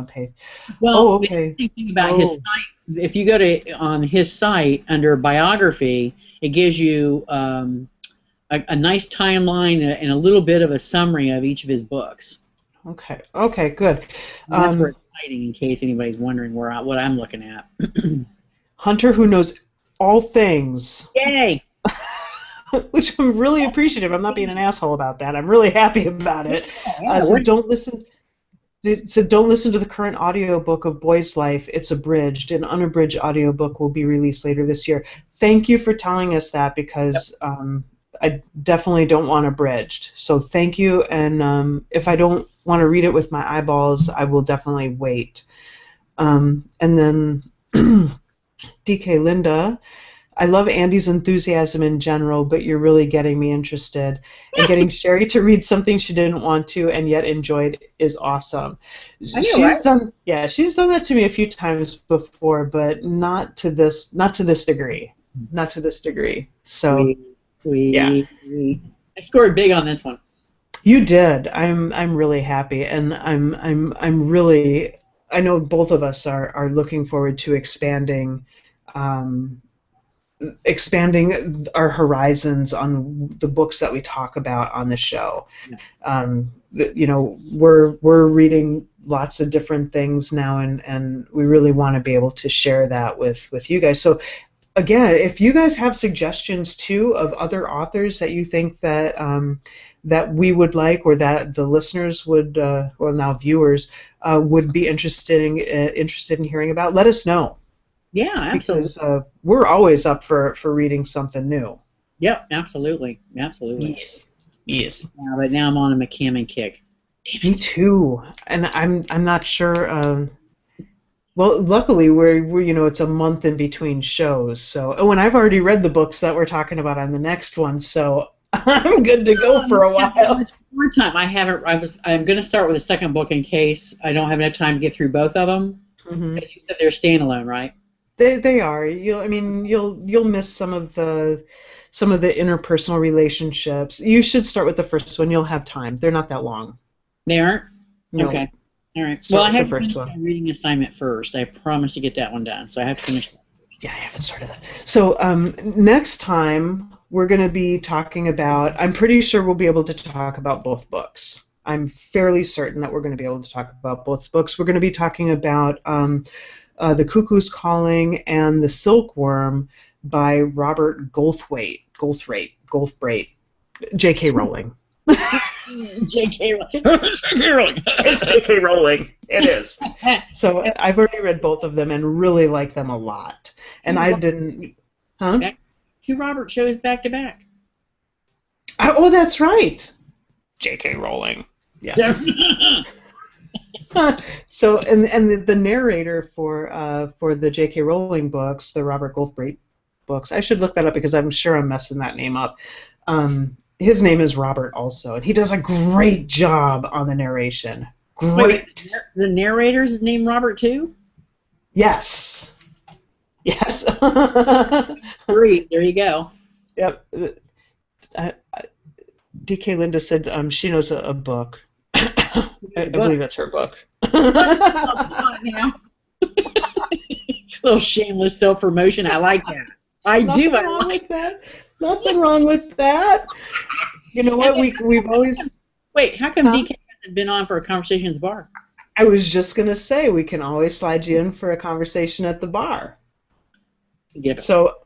page. Well, okay. Thinking about his site, if you go to on his site under biography, it gives you a nice timeline and a little bit of a summary of each of his books. Okay. Okay. Good. That's where it's hiding, in case anybody's wondering what I'm looking at. Hunter, who knows all things. Yay! Which I'm really appreciative. I'm not being an asshole about that. I'm really happy about it. So don't listen to the current audiobook of Boy's Life. It's abridged. An unabridged audiobook will be released later this year. Thank you for telling us that, because I definitely don't want abridged. So thank you, and if I don't want to read it with my eyeballs, I will definitely wait. And then DK Linda, I love Andy's enthusiasm in general, but you're really getting me interested. And getting Sherry to read something she didn't want to and yet enjoyed is awesome. She's done that to me a few times before, but not to this degree. Not to this degree. So I scored big on this one. You did. I'm really happy, and I'm really, I know both of us are looking forward to expanding um, expanding our horizons on the books that we talk about on the show. Yeah. We're reading lots of different things now, and we really want to be able to share that with you guys. So again, if you guys have suggestions too of other authors that you think that we would like, or that the listeners would, or now viewers, would be interested in hearing about, let us know. Yeah, absolutely. Because we're always up for reading something new. Yep, absolutely. Absolutely. Yes. Yes. Yeah, but now I'm on a McCammon kick. Damn Me it. too. And I'm not sure. Well, luckily we're it's a month in between shows. So and I've already read the books that we're talking about on the next one, so I'm good to go for a while. Much more time. I'm going to start with the second book in case I don't have enough time to get through both of them. Mm-hmm. As you said, they're standalone, right? They are. You'll miss some of the interpersonal relationships. You should start with the first one. You'll have time. They're not that long. They aren't? No. Okay. All right. Start Well, I with have the to first finish one. my reading assignment first. I promised to get that one done, so I have to finish that. Yeah, I haven't started that. So next time we're going to be talking about. I'm pretty sure we'll be able to talk about both books. I'm fairly certain that we're going to be able to talk about both books. We're going to be talking about The Cuckoo's Calling and The Silkworm by Robert Goldthwait, J.K. Rowling. J.K. Rowling. It's J.K. Rowling. It is. So I've already read both of them and really like them a lot. And I didn't. Huh? Two Robert shows back to back. Oh, that's right. J.K. Rowling. Yeah. So and the narrator for the J.K. Rowling books, the Robert Goldthwait books. I should look that up because I'm sure I'm messing that name up. His name is Robert also, and he does a great job on the narration. Great. Wait, the narrator's named Robert too? Yes. Yes. Great. There you go. Yep. DK Linda said she knows a book. I believe it's her book. Little shameless self-promotion. I like that. I do. Nothing wrong with that. Nothing wrong with that. You know what? We've always. Wait, how come DK hasn't been on for a conversation at the bar? I was just gonna say we can always slide you in for a conversation at the bar. Yep. So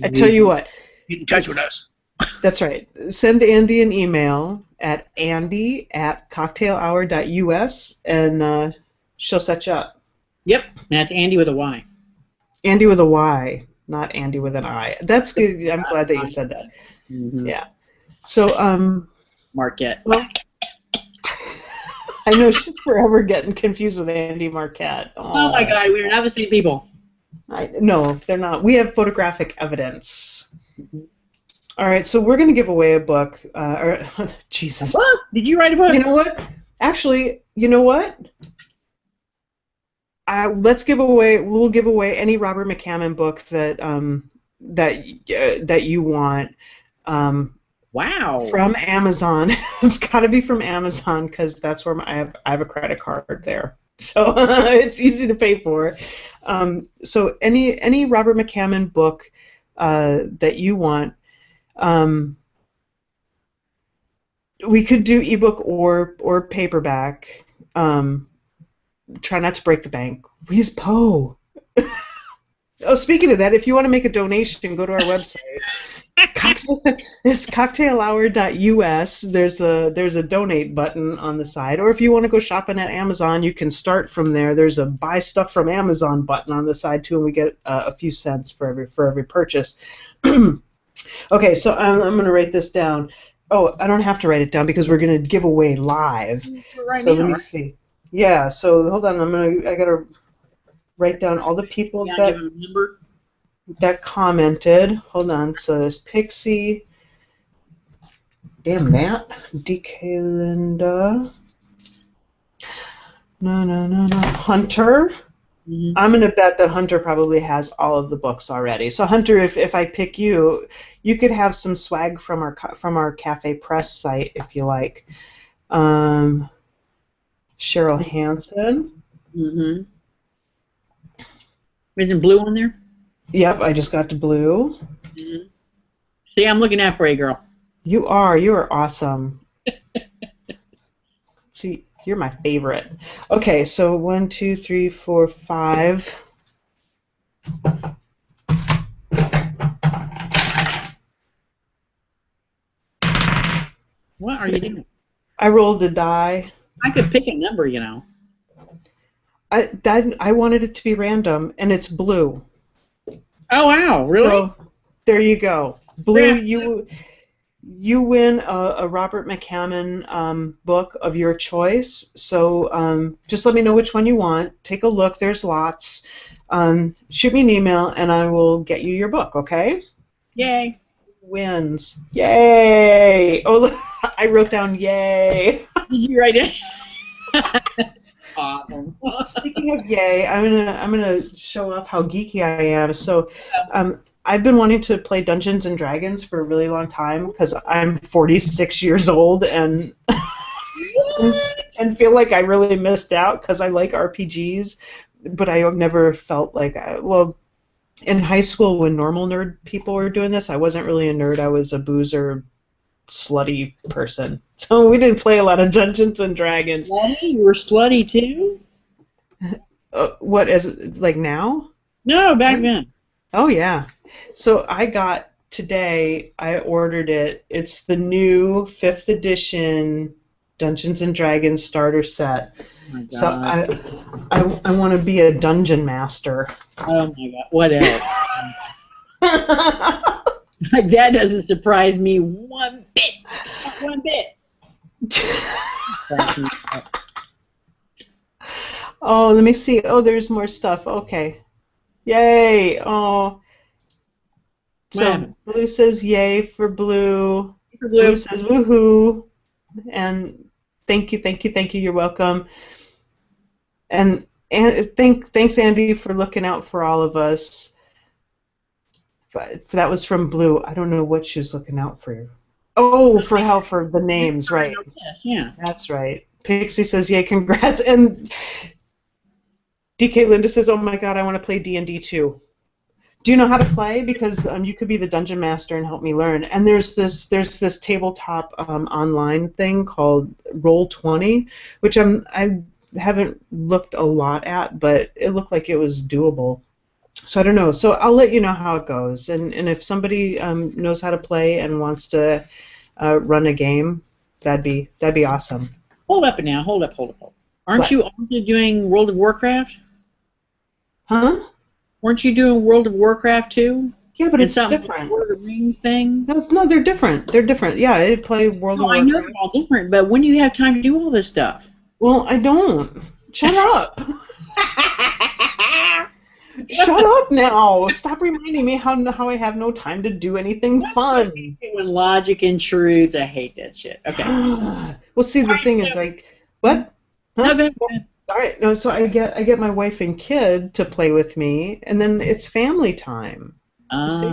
I tell you what. Get in touch with us. That's right. Send Andy an email at andy@cocktailhour.us and she'll set you up. Yep, that's Andy with a Y. Andy with a Y, not Andy with an I. That's good. I'm glad that you said that. Mm-hmm. Yeah. So Marquette. Well, I know she's forever getting confused with Andy Marquette. Oh my God, we are not the same people. No, they're not. We have photographic evidence. Mm-hmm. All right, so we're going to give away a book. Jesus. What? Did you write a book? You know what? Actually, you know what? We'll give away any Robert McCammon book that you want. Wow. From Amazon. It's got to be from Amazon because that's where I have a credit card there. So it's easy to pay for. So any Robert McCammon book that you want, we could do ebook or paperback. Try not to break the bank. Where's Poe? Oh, speaking of that, if you want to make a donation, go to our website. It's cocktailhour.us. There's a donate button on the side, or if you want to go shopping at Amazon, you can start from there. There's a buy stuff from Amazon button on the side too, and we get a few cents for every purchase. Okay, so I'm going to write this down. Oh, I don't have to write it down because we're going to give away live. Right so now, let me see. Yeah, so hold on. I got to write down all the people that commented. Hold on. So there's Pixie. Damn that. DK Linda. No. Hunter. Mm-hmm. I'm going to bet that Hunter probably has all of the books already. So Hunter, if I pick you, you could have some swag from our Cafe Press site if you like. Cheryl Hansen. Mm-hmm. Isn't Blue on there? Yep, I just got to blue. Mhm. See, I'm looking out for you, girl. You are awesome. See, you're my favorite. Okay, so 1, 2, 3, 4, 5. What are you doing? I rolled a die. I could pick a number, you know. I wanted it to be random, and it's blue. Oh, wow, really? So there you go. Blue, Yeah. you win a Robert McCammon book of your choice. So just let me know which one you want. Take a look. There's lots. Shoot me an email, and I will get you your book. Okay? Yay. Wins. Yay! Oh, look, I wrote down yay. Did you write it? That's awesome. Speaking of yay, I'm gonna show off how geeky I am. So, I've been wanting to play Dungeons and Dragons for a really long time because I'm 46 years old and and feel like I really missed out because I like RPGs, but I never felt like well, in high school when normal nerd people were doing this, I wasn't really a nerd. I was a boozer, slutty person. So we didn't play a lot of Dungeons and Dragons. Slutty? You were slutty too? What is it, like now? No, back then. Oh yeah. So I got today. I ordered it. It's the new 5th edition Dungeons and Dragons starter set. Oh my So God. I want to be a dungeon master. Oh my God. What else? That doesn't surprise me one bit. Not one bit. Oh, let me see. Oh, there's more stuff. Okay. Yay. Oh. What So happened? blue says yay for blue. Super Blue blue. says woohoo. And thank you, thank you, thank you. You're welcome. And thanks Andy for looking out for all of us. That was from Blue. I don't know what she was looking out for. Oh, for help for the names, right? Yes, yeah. That's right. Pixie says, "Yay, congrats!" And DK Linda says, "Oh my God, I want to play D&D too." Do you know how to play? Because you could be the dungeon master and help me learn. And there's this tabletop online thing called Roll20, which I haven't looked a lot at, but it looked like it was doable. So I don't know. So I'll let you know how it goes. And if somebody knows how to play and wants to run a game, that'd be awesome. Hold up now. Hold up, hold up, hold up. Aren't What? you also doing World of Warcraft? Huh? Weren't you doing World of Warcraft too? Yeah, but And it's something with the different. Lord of the Rings thing? No, no, they're different. They're different. Yeah, I play World of No, I know Warcraft. they're all different, but when do you have time to do all this stuff? Well, I don't. Shut up. Shut up now. Stop reminding me how I have no time to do anything fun. When logic intrudes, I hate that shit. Okay. Well, see, All the right, thing is so, like, what? no, Huh? go ahead. All right, no, so I get my wife and kid to play with me, and then it's family time. You Ah, see?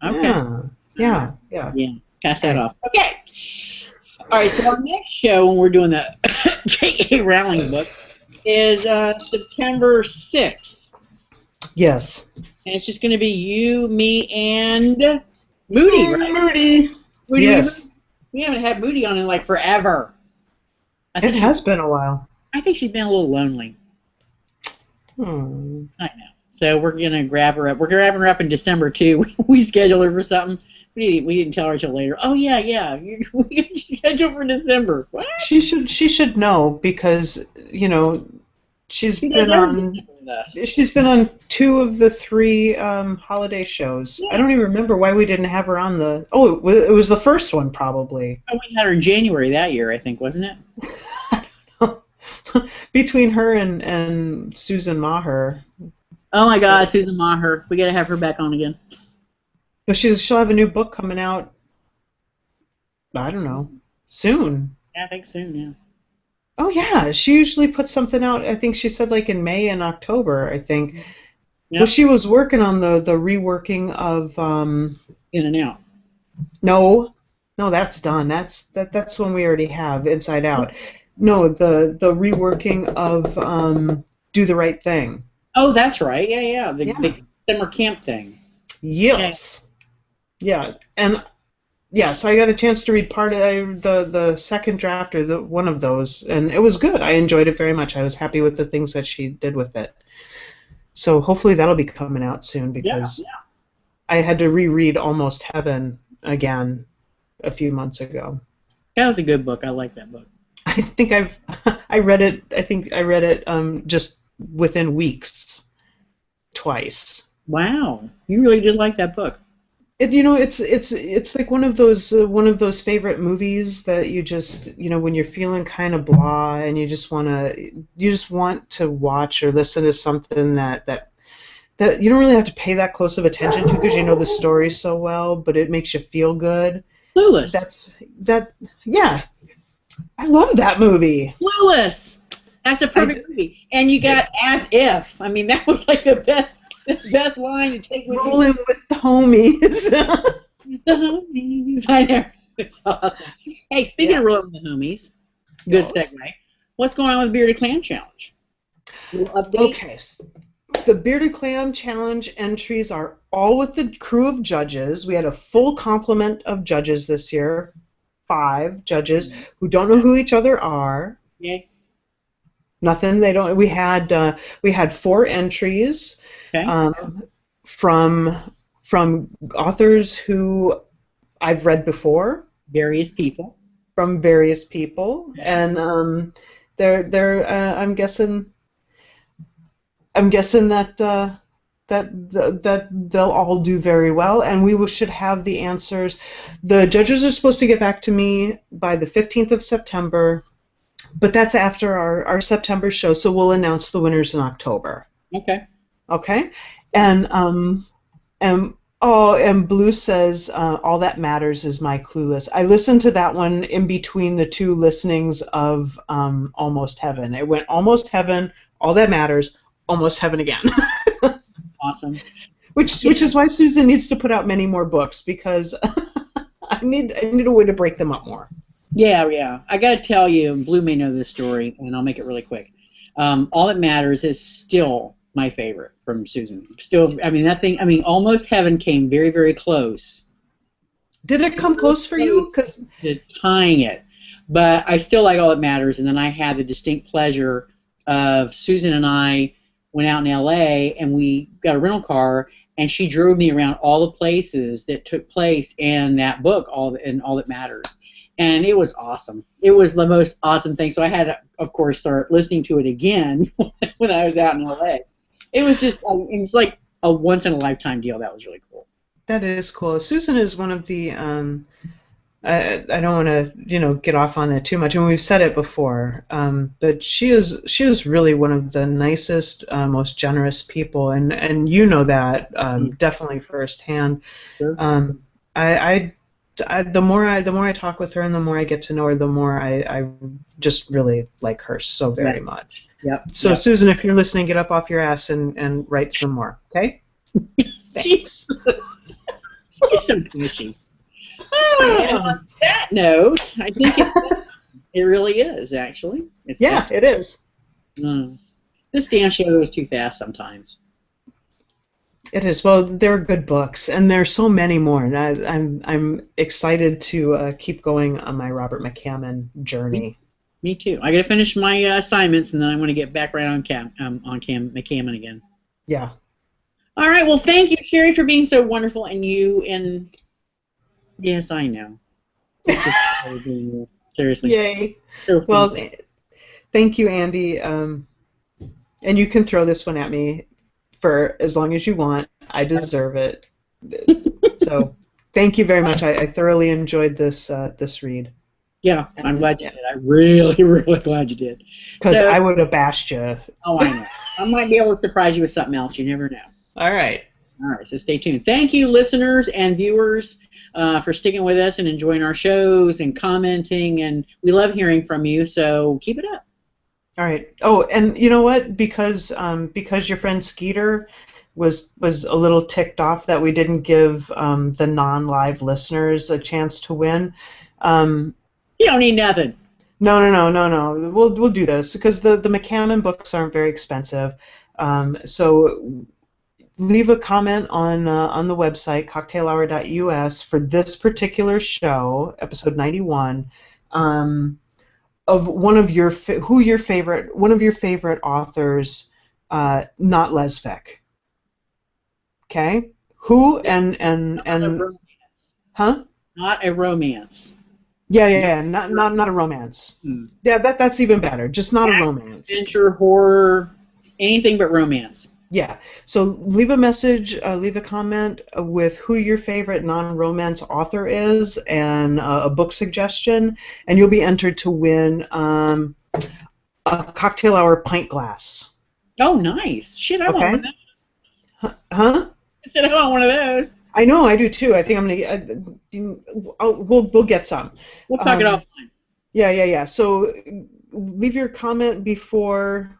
okay. Yeah, All right. yeah, yeah. Yeah, pass that Okay. off. Okay. All right, so our next show, when we're doing the J.A. Rowling book, is September 6th. Yes. And it's just going to be you, me, and Moody, right? Moody. Moody, Yes, we haven't had Moody on in like forever. I it think she, has been a while. I think she's been a little lonely. Hmm. I know. So we're gonna grab her up. We're grabbing her up in December too. We scheduled her for something. We didn't tell her till later. Oh yeah, yeah. We got you scheduled for December. What? She should know because she's She does been on everything with us. she's been on 2 of the 3 holiday shows. I Yeah. don't even remember why we didn't have her on the. Oh, it was the first one probably. Oh, we had her in January that year, I think, wasn't it? Between her and Susan Maher. Oh my God, Susan Maher. We gotta have her back on again. But she'll have a new book coming out. I don't know, soon. Yeah, I think soon. Yeah. Oh yeah, she usually puts something out. I think she said like in May and October. I think. Well, Yep. she was working on the reworking of In and out. no, no, that's done. That's one we already have Inside Out. No, the reworking of Do the Right Thing. Oh, that's right. Yeah, yeah. Yeah. summer camp thing. Okay. Yes. Yeah. And yeah, so I got a chance to read part of the second draft or the one of those, and it was good. I enjoyed it very much. I was happy with the things that she did with it. So hopefully that'll be coming out soon Yeah. because I had to reread Almost Heaven again a few months ago. That was a good book. I like that book. I think I read it. I think I read it just within weeks, twice. Wow. You really did like that book. It's like one of those favorite movies that you just when you're feeling kind of blah and you just want to watch or listen to something that you don't really have to pay that close of attention to because you know the story so well, but it makes you feel good. Clueless. Yeah, I love that movie. Clueless. That's a perfect movie. And you got As If. I mean, that was like the best line to take with you. Rolling with the homies. The homies. I know. It's awesome. Hey, speaking of rolling with the homies, good segue. What's going on with Bearded Clan Challenge? Update? Okay. The Bearded Clan Challenge entries are all with the crew of judges. We had a full complement of judges this year. 5 judges who don't know who each other are. Okay. Nothing. They don't. We had 4 entries. Okay. From authors who I've read before. Various people. From various people, and I'm guessing that they'll all do very well, and we should have the answers. The judges are supposed to get back to me by the 15th of September, but that's after our September show, so we'll announce the winners in October. Okay. Okay, and Blue says All That Matters is my Clueless. I listened to that one in between the 2 listenings of Almost Heaven. It went Almost Heaven, All That Matters, Almost Heaven again. Awesome. Which is why Susan needs to put out many more books because I need a way to break them up more. Yeah. I got to tell you, and Blue may know this story, and I'll make it really quick. All That Matters is still my favorite from Susan. Still, I mean, that thing, Almost Heaven came very, very close. Did it come close for you? Cause tying it. But I still like All That Matters, and then I had the distinct pleasure of Susan and I went out in L.A., and we got a rental car, and she drove me around all the places that took place in that book, All That Matters. And it was awesome. It was the most awesome thing. So I had to, of course, start listening to it again when I was out in L.A. It was like a once-in-a-lifetime deal. That was really cool. That is cool. Susan is one of the, I don't want to, get off on it too much, and we've said it before, but she is really one of the nicest, most generous people, and you know that definitely firsthand. Sure. The more I talk with her and the more I get to know her, the more I just really like her so very much. Yep. So Susan, if you're listening, get up off your ass and write some more, okay? Jesus. You're so pushy. And on that note, I think it really is, actually. It is. This damn show goes too fast sometimes. It is. Well, they're good books, and there's so many more. And I'm excited to keep going on my Robert McCammon journey. Me too. I got to finish my assignments, and then I want to get back right on McCammon again. Yeah. All right. Well, thank you, Sherry, for being so wonderful, and you and yes, I know. Seriously. Yay. So well, thank you, Andy. And you can throw this one at me for as long as you want. I deserve it. So thank you very much. I thoroughly enjoyed this read. Yeah, I'm glad you did. I really, really glad you did. Because I would have bashed you. Oh, I know. I might be able to surprise you with something else. You never know. All right. All right, so stay tuned. Thank you, listeners and viewers, for sticking with us and enjoying our shows and commenting. And we love hearing from you, so keep it up. All right. Oh, and you know what? Because your friend Skeeter was a little ticked off that we didn't give the non-live listeners a chance to win. You don't need nothing. No. We'll do this because the McCammon books aren't very expensive. So leave a comment on the website cocktailhour.us for this particular show, episode 91, of one of your one of your favorite authors, not Lesvec. Okay, who Not a romance. huh? Not a romance. Yeah. Not a romance. Hmm. Yeah, that's even better. Just not a romance. Adventure, horror, anything but romance. Yeah. So leave a message, leave a comment with who your favorite non-romance author is and a book suggestion, and you'll be entered to win a cocktail hour pint glass. Oh, nice. Shit, I want one of Okay? those. Huh? I said I want one of those. I know, I do too. I think I'm gonna. We'll get some. We'll talk it offline. Yeah. So leave your comment before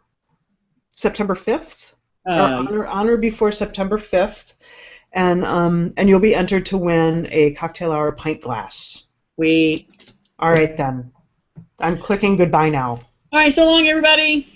September 5th, or honor before September 5th, and you'll be entered to win a cocktail hour pint glass. Wait. All right then. I'm clicking goodbye now. All right, so long, everybody.